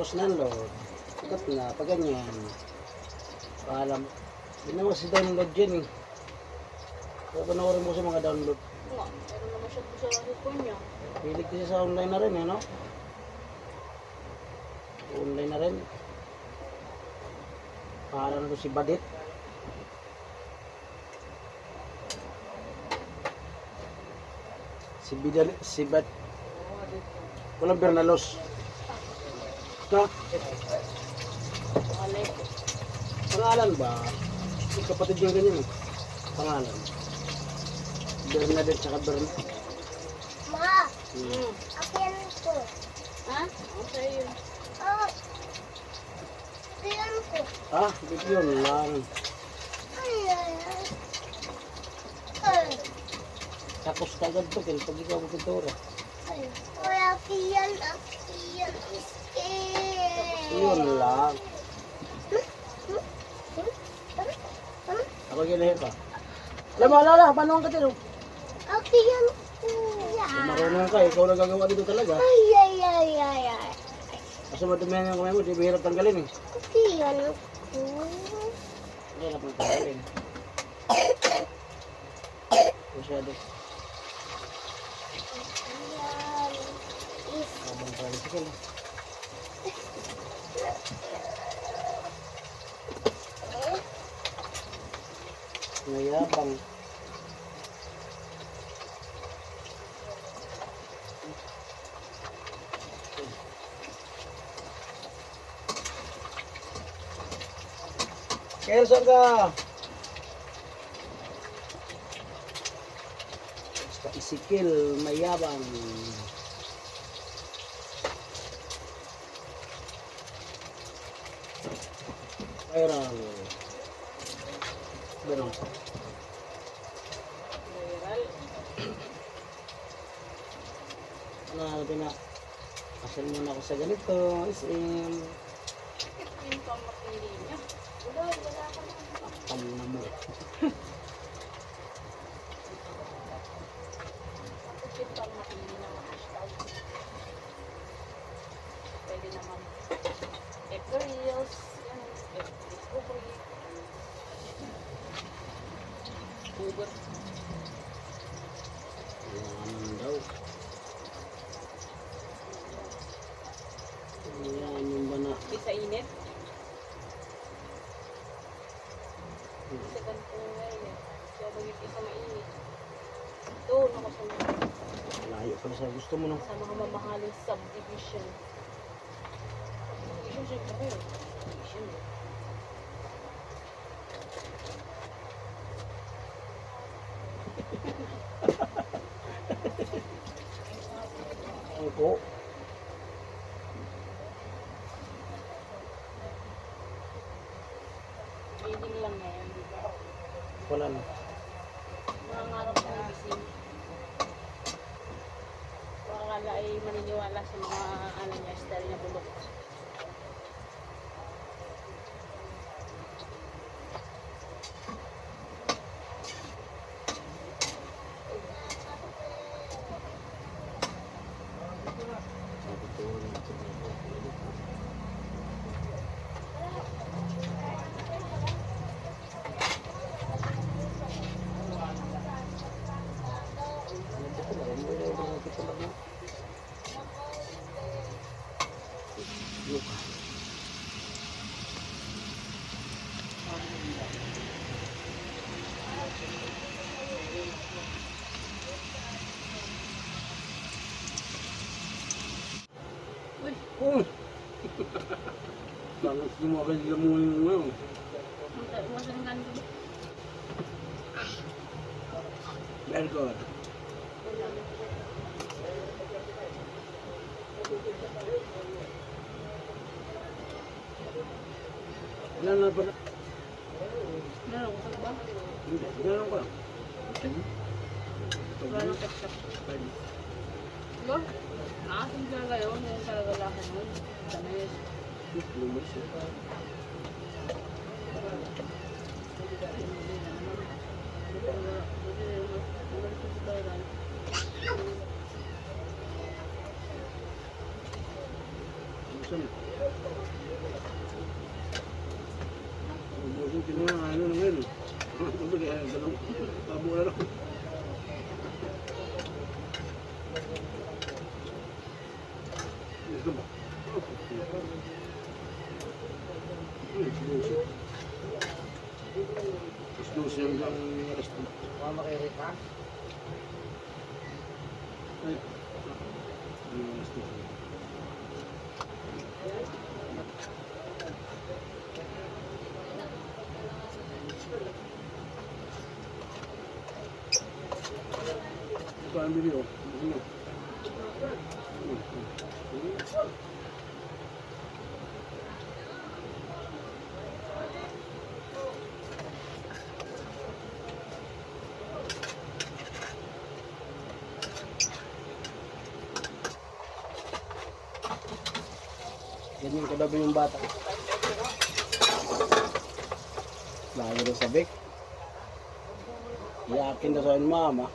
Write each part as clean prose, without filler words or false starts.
Tapos na-load. Sikat na, pag ganyan. Paalam. Hindi naman si download yan eh. Kaya panoorin mo sa mga download. Nga, meron naman siya sa cellphone niya. Pilig kasi sa online na rin eh, no? Online na rin. Paalam na to si Badit. Si Bad. Walang Bernalos. Ha? Alay. Pangalan ba? Yung kapatid yung ganyan eh. Pangalan. Bernadette tsaka Bernadette. Ma, Hmm. akin ko. Ha? Ano sa'yo yun? Oh, akin ko. Ah, yun lang. Ay, ay, ay. Ay, Tapos kagad to, pag ikaw magpintura. ay. Ay, akin, akin. Skin. Yun lang. Ako ginahin pa. Alam mo, alala, paano ang katiro? Akin ko. Kung marunong ka, ikaw na gagawa dito talaga. Ay, ay, ay, ay, ay. Kasi madumihan yung kamay mo, di mahirap tanggalin eh. Akin ko. Hindi na pang tanggalin. Masyado. Ayan. Is, Habang tricycle. Mayabang. Kelson ka! Basta isikil, mayabang. Viral. Ganun. Viral. Natin na. Asal muna ako sa ganito. SM. Yung pamakili niya. Wala ka naman. Akal na mo. Tapos yung pamakili ng hashtag. Pwede naman. Reels. Yan. Facebook Reels. Uber. Ayan daw. Ayan yung ba na. Di sa init. Sa ganito ngayon eh. Kaya bagit isa mainit. Doon ako sa Layo pala sa gusto mo no. sa mga mamahaling subdivision. Subdivision syempre ko yun. Subdivision eh. Ako. Reading lang na yan, di ba? Wala na. Nangangarap sa medicine. Wakala ay maniniwala sa mga ano niya, style niya bulok. Oh! Bakit lumakas mo yung ano? Masangan ko ba? Very good. Ilan na ba? Meron ko ba? Hindi, ilan ka? Wala nang ketchup. Ba? Nakasin talaga yun. Yung talaga lakan yun. Tamis. Lumas yun. Gusto mo? Yung mga ano na ngayon. Dalawang tabo na lang. Ito ba? Isdusi hanggang resto. Mama kay Rita. Ay. Resto. Ito ang bili oh. Ganyan kadabi yung bata. Lagi na sabik. Iyakin na sa yung mama.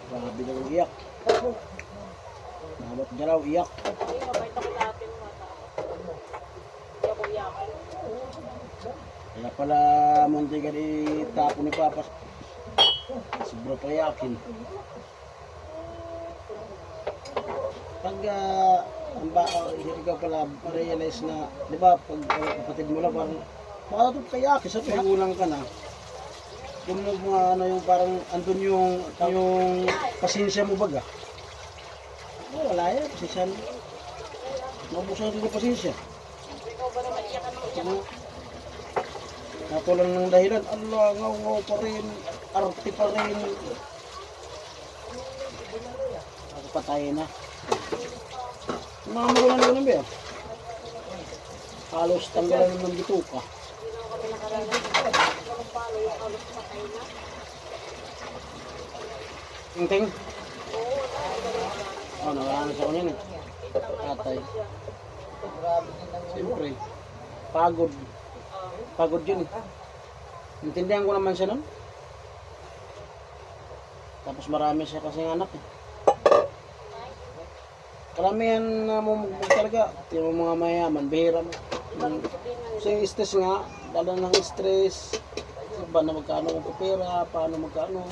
Grabe na yung iyak. Dapat galaw iyak. Kaya pala munti ka di tapo ni Papa. Sobra pa iyakin. Pag ikaw pala ma-realize na, di ba, pag kapatid mo lang parang makatutod kaya kasi sa gulang ka na. Kung ano yung parang andun yung pasensya mo baga. Oh, wala yan, pasensya mo. Mabusan din yung pasensya. Nato lang ng dahilan, Allah, ngaw pa rin, arte pa rin. Ako patay na. Mga magulang ko na ba? Halos tanggalan ng bituka. Ting-ting? Oh, nakaraan sa kanya eh. Tatay. Siyempre. Pagod. Pagod yun eh. Intindihan ko naman siya nun. Tapos marami siya kasing anak eh. Karamihan na mumugbog talaga. Yung mga mayaman, bihira mo. Kasi stress nga, dala ng stress. Ba na magkano ang pera, paano magkano.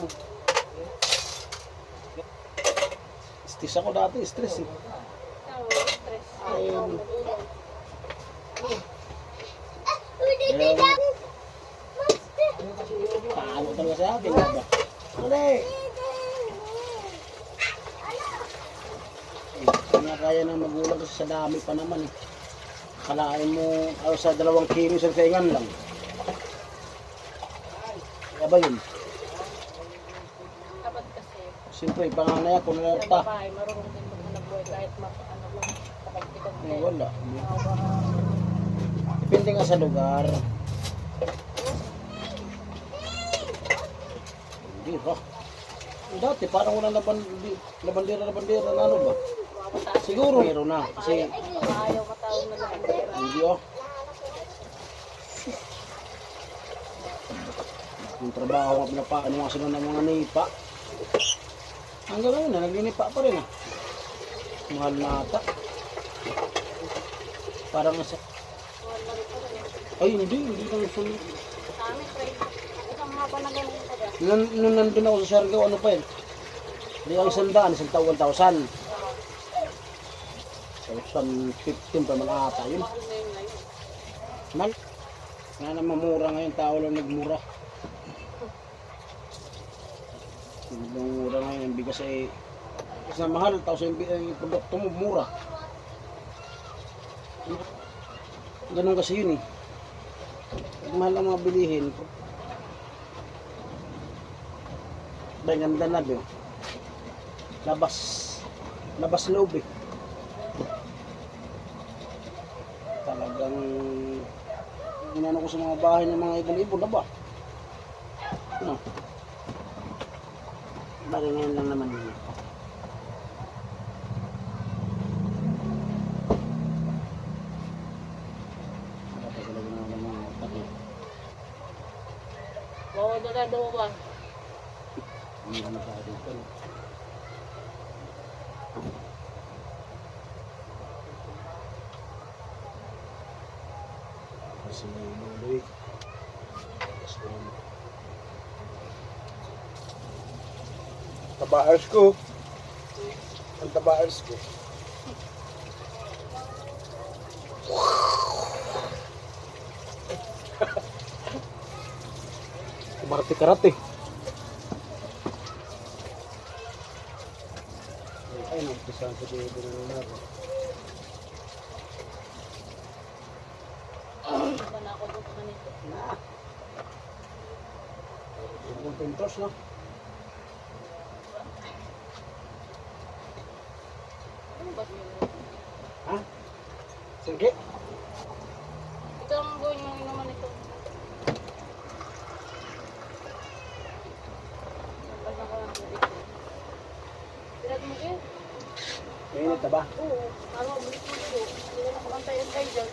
Stress ako dati, stress eh. Ayun. Paano talaga sa akin, ba? Dali! Kaya ng magulang kasi sa dami pa naman eh. Kalain mo sa 2 kilo sa saingan lang. Kaya ba yun? Dapat kasi, Siyempre, panganay ako na yung ta. babae, marunong din maghanap buhay kahit kapag-tikad Wala. Depende nga sa lugar. Hindi ba? Dati parang walang labandera na ano ba? Siguro meron na kasi ayaw matawag na lang. hindi oh. Yung trabaho nga pinapaano nga sila ng mga nipa. Hanggang ngayon na naglinipa pa rin ah. Mahal na ata. Parang nasa ay hindi lang sunod. Sa amin, isang haba na ganun pa ba? Nung nandun ako sa Siargao, ano pa yun? Hindi ang 100, isang taon 1,000. 1,015 pa man ata yun. Mal. Nga na mamura ngayon, tao lang nagmura. Mura ngayon, yung bigas ay mas na mahal, tapos yung produkto mo, mura. Ganun kasi yun eh. Pag mahal ang mga bilihin, bay ganda na doon. Labas loob eh. Talagang inano ko sa mga bahay ng mga ibon-ibon na ba? Ano? Bagay ngayon lang naman yun. Wala pa sila ginawa ng mga pati. Bawal na daw ba? Hindi na sa atin ito. Kasi yung buwig. Kasi yung tabaers ko. Ang tabaers ko. Kumarte karate. Ay, nampisahan ko dito na naman. Iba na ako doon sa ganito. Yung pintos, no? Ano ba yun? Ha? Sige. Ito ang gawin yung inuman ito. Nagpasan ko ng tubig. Pinag mo kayo? Mainit na ba? Oo. Ano, bilis mo dito. Hindi na nakakantay ang kayo dyan.